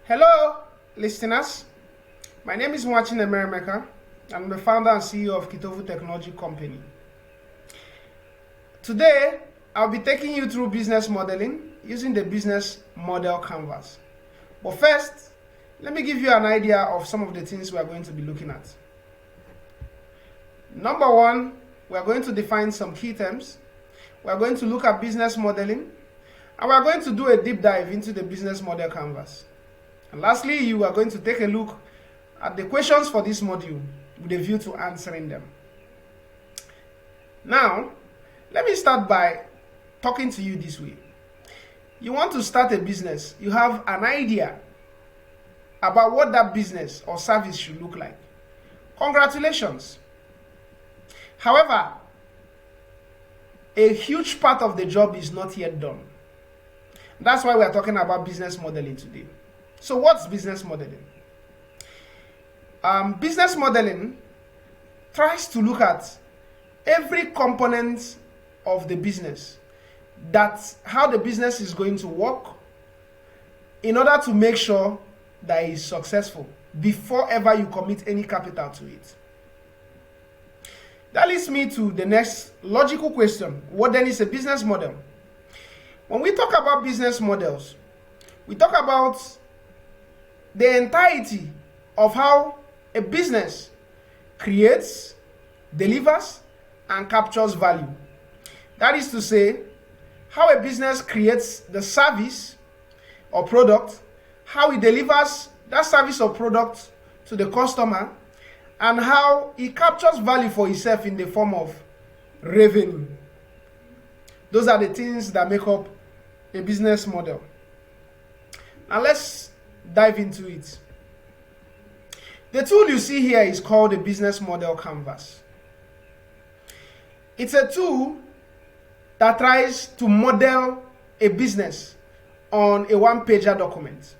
Hello, listeners. My name is Nwachinemere Emeka. I'm the founder and CEO of Kitovu Technology Company. Today, I'll be taking you through business modeling using the business model canvas. But first, let me give you an idea of some of the things we are going to be looking at. Number one, we are going to define some key terms. We are going to look at business modeling, and we are going to do a deep dive into the business model canvas. And lastly, you are going to take a look at the questions for this module with a view to answering them. Now, let me start by talking to you this way. You want to start a business, you have an idea about what that business or service should look like. Congratulations. However, a huge part of the job is not yet done. That's why we are talking about business modeling today. So what's business modeling? Business modeling tries to look at every component of the business, that's how the business is going to work in order to make sure that it's successful before ever you commit any capital to it. That leads me to the next logical question. What then is a business model? When we talk about business models, we talk about the entirety of how a business creates, delivers, and captures value. That is to say, how a business creates the service or product, how it delivers that service or product to the customer, and how it captures value for itself in the form of revenue. Those are the things that make up a business model. Now let's dive into it. The tool you see here is called a business model canvas. It's a tool that tries to model a business on a one-pager document.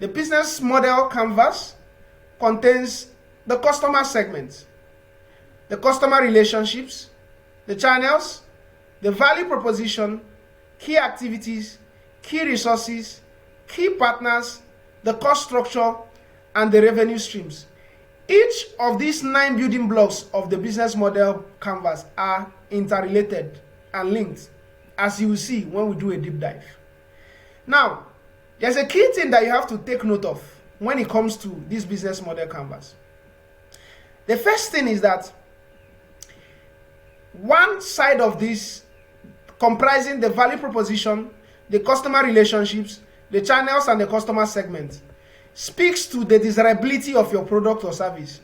The business model canvas contains the customer segments, the customer relationships, the channels, the value proposition, key activities, key resources, key partners, the cost structure, and the revenue streams. Each of these 9 building blocks of the business model canvas are interrelated and linked, as you will see when we do a deep dive. Now, there's a key thing that you have to take note of when it comes to this business model canvas. The first thing is that one side of this, comprising the value proposition, the customer relationships, the channels, and the customer segment, speaks to the desirability of your product or service.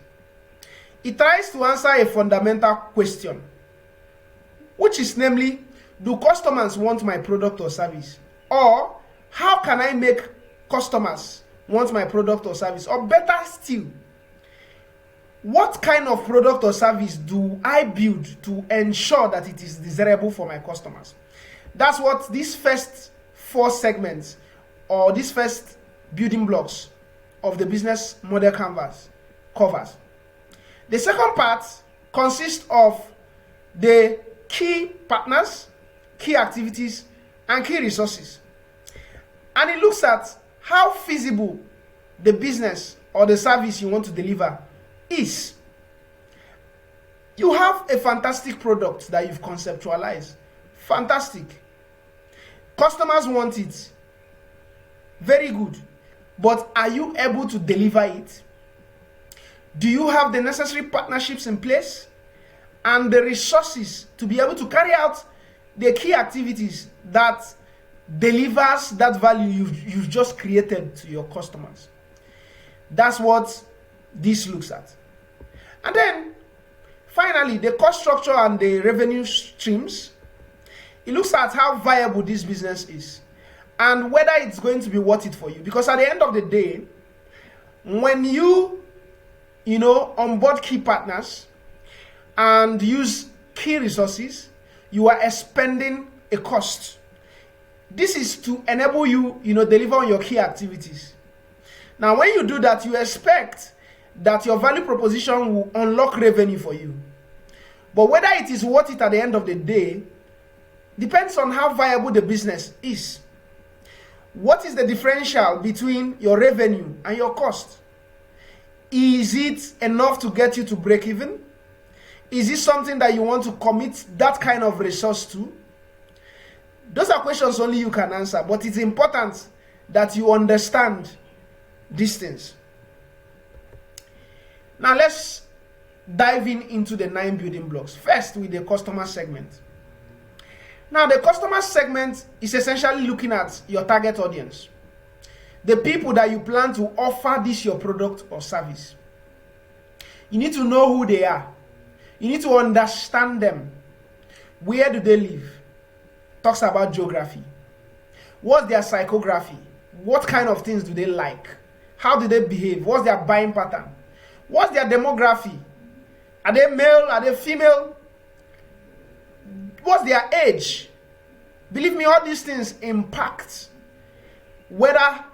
It tries to answer a fundamental question, which is namely, do customers want my product or service? Or how can I make customers want my product or service? Or better still, what kind of product or service do I build to ensure that it is desirable for my customers? That's what these first 4 segments or these first building blocks of the business model canvas covers. The second part consists of the key partners, key activities, and key resources. And it looks at how feasible the business or the service you want to deliver is. You have a fantastic product that you've conceptualized. Fantastic. Customers want it. Very good. But are you able to deliver it? Do you have the necessary partnerships in place and the resources to be able to carry out the key activities that delivers that value you've just created to your customers? That's what this looks at. And then, finally, the cost structure and the revenue streams. It looks at how viable this business is and whether it's going to be worth it for you. Because at the end of the day, when you onboard key partners and use key resources, you are expending a cost. This is to enable you, deliver on your key activities. Now, when you do that, you expect that your value proposition will unlock revenue for you. But whether it is worth it at the end of the day depends on how viable the business is. What is the differential between your revenue and your cost? Is it enough to get you to break even? Is it something that you want to commit that kind of resource to? Those are questions only you can answer, but it's important that you understand these things. Now let's dive into the 9 building blocks. First, with the customer segment. Now, the customer segment is essentially looking at your target audience, the people that you plan to offer this your product or service. You need to know who they are. You need to understand them. Where do they live? Talks about geography. What's their psychography? What kind of things do they like? How do they behave? What's their buying pattern? What's their demography? Are they male? Are they female? What's their age? Believe me, all these things impact whether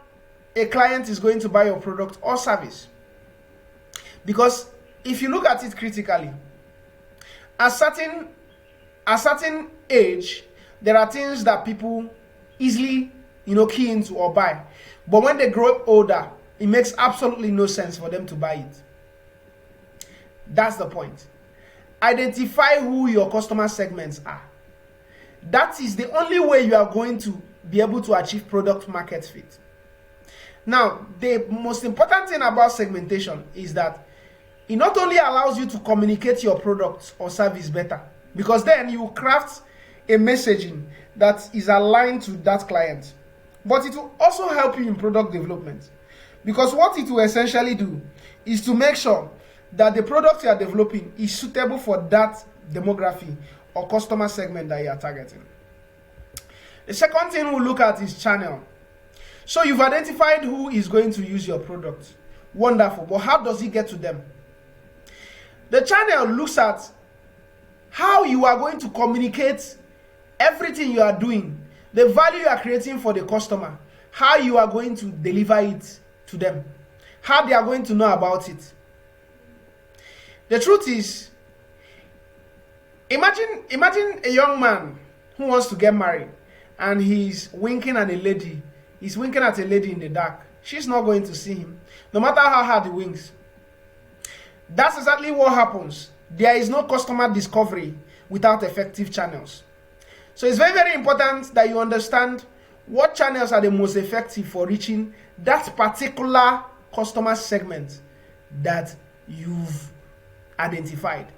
a client is going to buy your product or service. Because if you look at it critically, a certain age, there are things that people easily, key into or buy. But when they grow older, it makes absolutely no sense for them to buy it. That's the point. Identify who your customer segments are. That is the only way you are going to be able to achieve product market fit. Now, the most important thing about segmentation is that it not only allows you to communicate your product or service better, because then you craft a messaging that is aligned to that client, but it will also help you in product development. Because what it will essentially do is to make sure that the product you are developing is suitable for that demography or customer segment that you are targeting. The second thing we'll look at is channel. So you've identified who is going to use your product. Wonderful. But how does it get to them? The channel looks at how you are going to communicate everything you are doing, the value you are creating for the customer, how you are going to deliver it to them, how they are going to know about it. The truth is, imagine a young man who wants to get married and he's winking at a lady. He's winking at a lady in the dark. She's not going to see him, no matter how hard he winks. That's exactly what happens. There is no customer discovery without effective channels. So it's very, very important that you understand what channels are the most effective for reaching that particular customer segment that you've identified.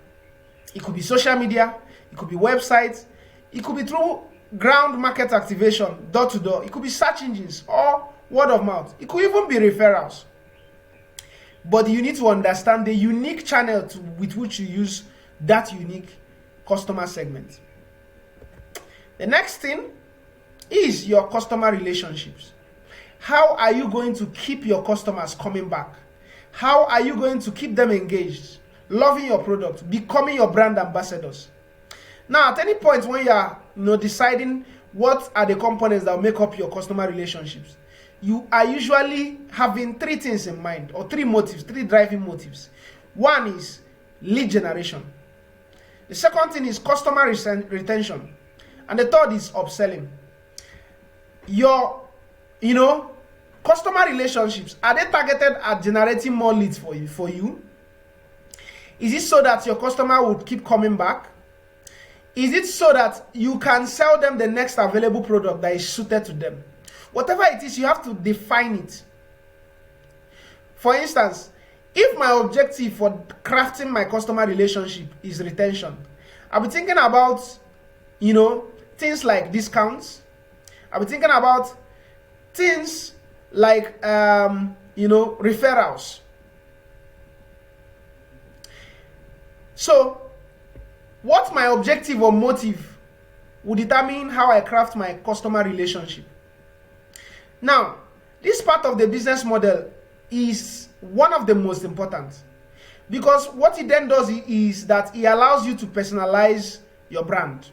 It could be social media, it could be websites, it could be through ground market activation, door to door, it could be search engines or word of mouth, it could even be referrals. But you need to understand the unique channel with which you use that unique customer segment. The next thing is your customer relationships. How are you going to keep your customers coming back? How are you going to keep them engaged, loving your product, becoming your brand ambassadors? Now, at any point when you are deciding what are the components that make up your customer relationships, you are usually having 3 things in mind, or 3 motives, 3 driving motives. One is lead generation. The second thing is customer retention. And the third is upselling. Your, customer relationships, are they targeted at generating more leads for you? Is it so that your customer would keep coming back? Is it so that you can sell them the next available product that is suited to them? Whatever it is, you have to define it. For instance, if my objective for crafting my customer relationship is retention, I'll be thinking about, things like discounts. I'll be thinking about things like, referrals. So, what my objective or motive will determine how I craft my customer relationship. Now, this part of the business model is one of the most important, because what it then does is that it allows you to personalize your brand.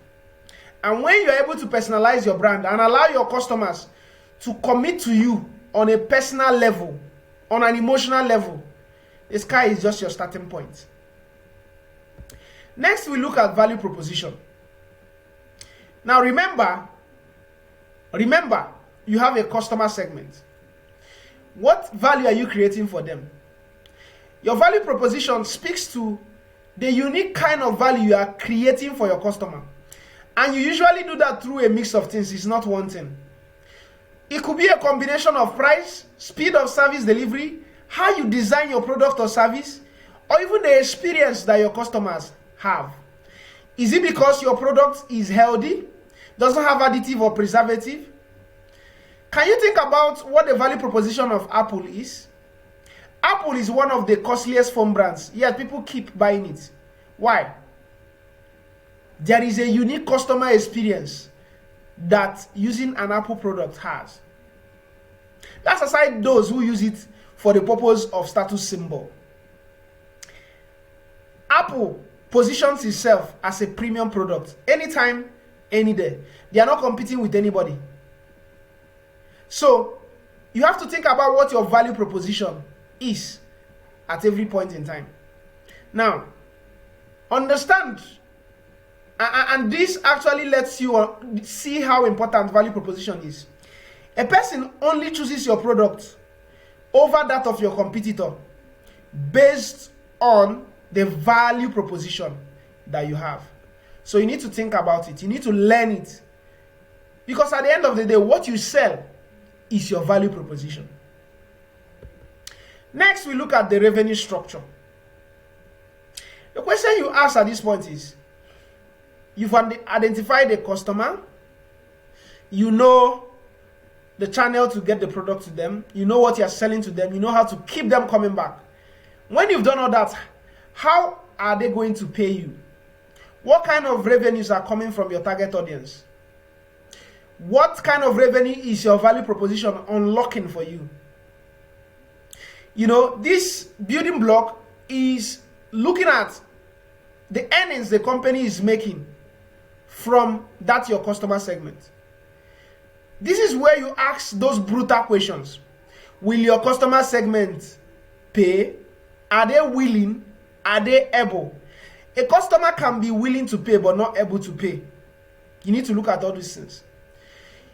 And when you're able to personalize your brand and allow your customers to commit to you on a personal level, on an emotional level, the sky is just your starting point. Next, we look at value proposition. Now, remember, you have a customer segment. What value are you creating for them? Your value proposition speaks to the unique kind of value you are creating for your customer. And you usually do that through a mix of things. It's not one thing. It could be a combination of price, speed of service delivery, how you design your product or service, or even the experience that your customers have. Is it because your product is healthy, doesn't have additive or preservative? Can you think about what the value proposition of Apple is? Apple is one of the costliest phone brands, yet people keep buying it. Why? There is a unique customer experience that using an Apple product has. That's aside those who use it for the purpose of status symbol. Apple positions itself as a premium product anytime, any day. They are not competing with anybody. So, you have to think about what your value proposition is at every point in time. Now, understand, and this actually lets you see how important value proposition is. A person only chooses your product over that of your competitor based on the value proposition that you have. So you need to think about it. You need to learn it. Because at the end of the day, what you sell is your value proposition. Next, we look at the revenue structure. The question you ask at this point is, you've identified a customer, you know the channel to get the product to them, you know what you're selling to them, you know how to keep them coming back. When you've done all that, how are they going to pay you? What kind of revenues are coming from your target audience? What kind of revenue is your value proposition unlocking for you? You know, this building block is looking at the earnings the company is making from that your customer segment. This is where you ask those brutal questions. Will your customer segment pay? Are they willing? Are they able? A customer can be willing to pay but not able to pay. You need to look at all these things.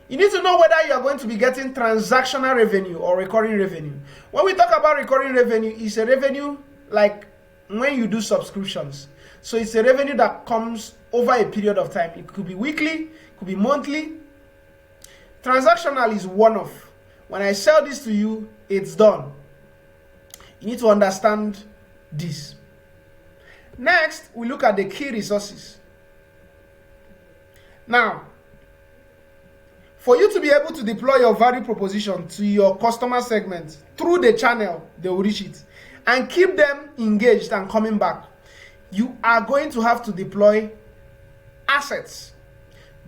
You need to know whether you are going to be getting transactional revenue or recurring revenue. When we talk about recurring revenue, it's a revenue like when you do subscriptions. So it's a revenue that comes over a period of time. It could be weekly, it could be monthly. Transactional is one-off. When I sell this to you, it's done. You need to understand this. Next, we look at the key resources. Now, for you to be able to deploy your value proposition to your customer segment through the channel, they will reach it, and keep them engaged and coming back, you are going to have to deploy assets.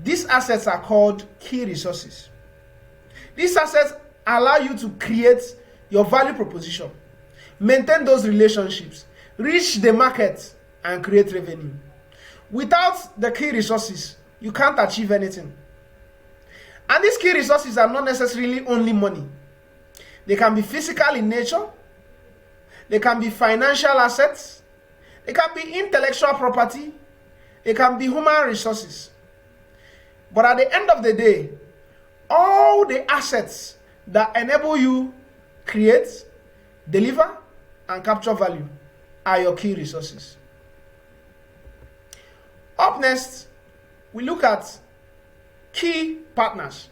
These assets are called key resources. These assets allow you to create your value proposition, maintain those relationships, reach the market, and create revenue. Without the key resources, you can't achieve anything. And these key resources are not necessarily only money. They can be physical in nature. They can be financial assets. They can be intellectual property. They can be human resources. But at the end of the day, all the assets that enable you create, deliver, and capture value are your key resources. Up next, we look at key partners.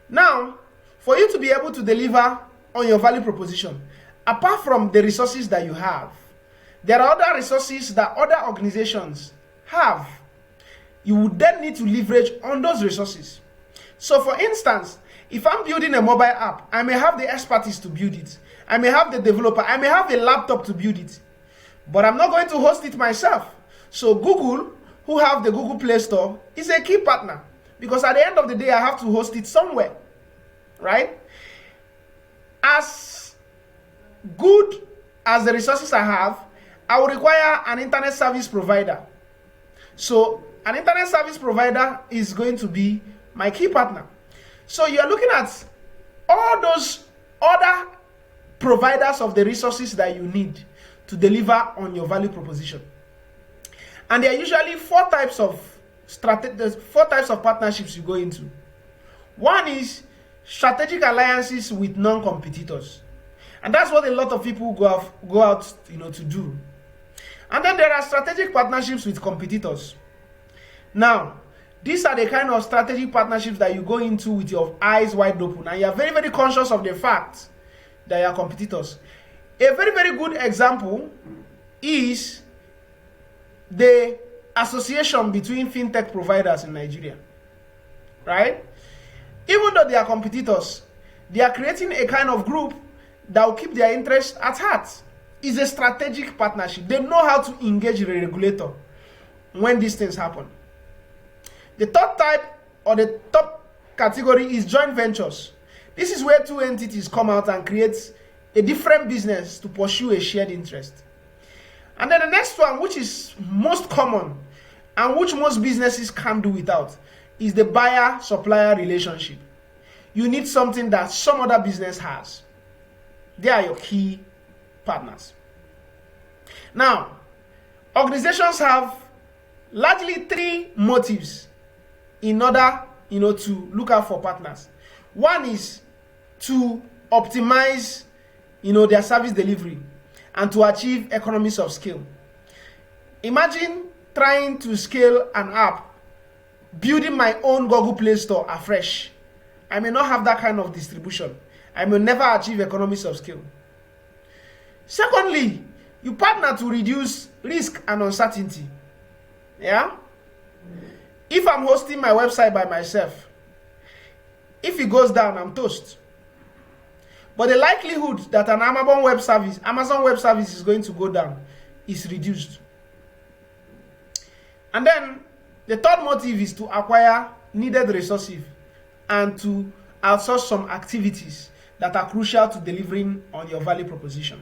Now, for you to be able to deliver on your value proposition, apart from the resources that you have, there are other resources that other organizations have. You would then need to leverage on those resources. So for instance, if I'm building a mobile app, I may have the expertise to build it. I may have the developer. I may have a laptop to build it. But I'm not going to host it myself. So Google, who have the Google Play Store, is a key partner. Because at the end of the day, I have to host it somewhere. Right? As good as the resources I have, I will require an internet service provider. So an internet service provider is going to be my key partner. So you're looking at all those other providers of the resources that you need to deliver on your value proposition. And there are usually four types of partnerships you go into. One is strategic alliances with non-competitors. And that's what a lot of people go out to do. And then there are strategic partnerships with competitors. Now, these are the kind of strategic partnerships that you go into with your eyes wide open, and you are very, very conscious of the fact that you are competitors. A very, very good example is the association between fintech providers in Nigeria, right? Even though they are competitors, they are creating a kind of group that will keep their interests at heart. It's a strategic partnership. They know how to engage the regulator when these things happen. The third type, or the top category, is joint ventures. This is where two entities come out and create a different business to pursue a shared interest. And then the next one, which is most common and which most businesses can't do without, is the buyer-supplier relationship. You need something that some other business has. They are your key partners. Now, organizations have largely three motives in order to look out for partners. One is to optimize their service delivery and to achieve economies of scale. Imagine trying to scale an app, building my own Google Play Store afresh. I may not have that kind of distribution. I may never achieve economies of scale. Secondly, you partner to reduce risk and uncertainty. Yeah? If I'm hosting my website by myself, if it goes down, I'm toast. But the likelihood that an Amazon Web Service is going to go down is reduced. And then the third motive is to acquire needed resources and to outsource some activities that are crucial to delivering on your value proposition.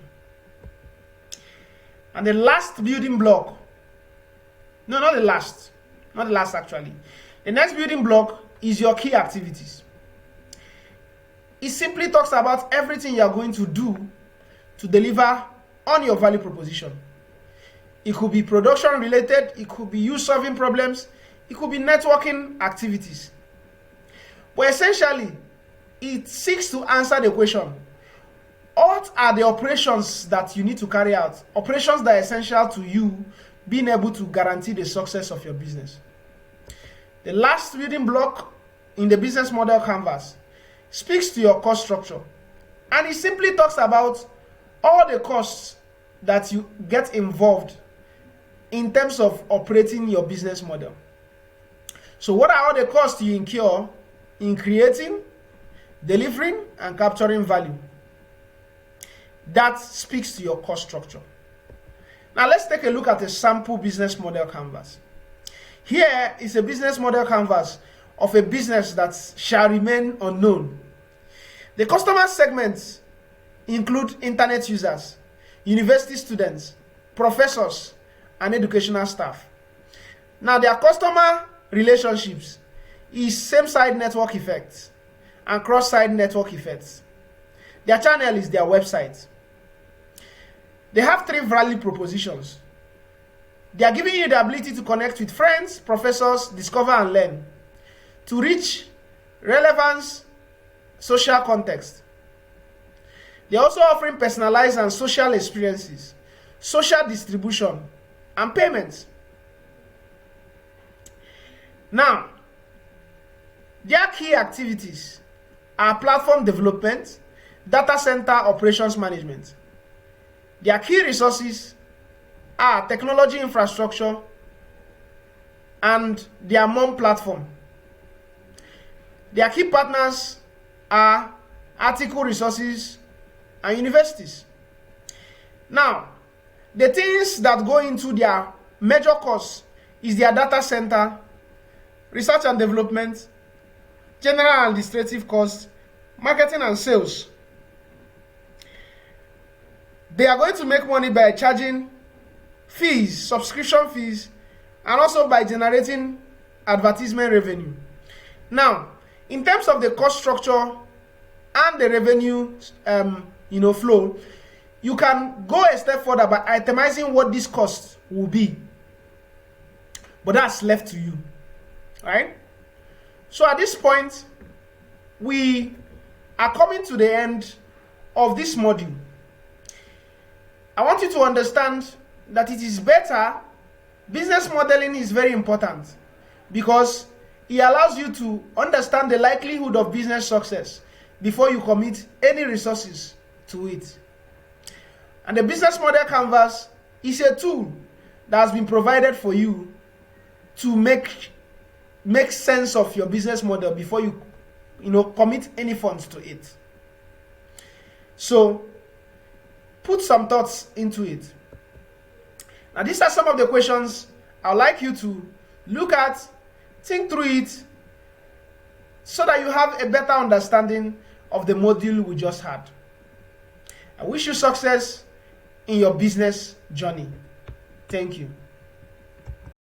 And the last building block, no, not the last actually. The next building block is your key activities. It simply talks about everything you are going to do to deliver on your value proposition. It could be production related, it could be you solving problems, it could be networking activities. But essentially, it seeks to answer the question, what are the operations that you need to carry out? Operations that are essential to you being able to guarantee the success of your business. The last building block in the business model canvas speaks to your cost structure, and it simply talks about all the costs that you get involved in terms of operating your business model. So what are all the costs you incur in creating, delivering, and capturing value? That speaks to your cost structure. Now let's take a look at a sample business model canvas. Here is a business model canvas of a business that shall remain unknown. The customer segments include internet users, university students, professors, and educational staff. Now their customer relationships is same-side network effects and cross-side network effects. Their channel is their website. They have three value propositions. They are giving you the ability to connect with friends, professors, discover and learn, to reach relevance, social context. They are also offering personalized and social experiences, social distribution, and payments. Now, their key activities are platform development, data center operations management. Their key resources are technology infrastructure and their mom platform. Their key partners are article resources and universities. Now, the things that go into their major costs is their data center, research and development, general administrative costs, marketing and sales. They are going to make money by charging fees, subscription fees, and also by generating advertisement revenue. Now, in terms of the cost structure and the revenue flow, you can go a step further by itemizing what these costs will be. But that's left to you. Right? So at this point, we are coming to the end of this module. I want you to understand that it is better. Business modeling is very important because it allows you to understand the likelihood of business success before you commit any resources to it. And the business model canvas is a tool that has been provided for you to make sense of your business model before you commit any funds to it. So put some thoughts into it. Now, these are some of the questions I'd like you to look at, think through it, so that you have a better understanding of the module we just had. I wish you success in your business journey. Thank you.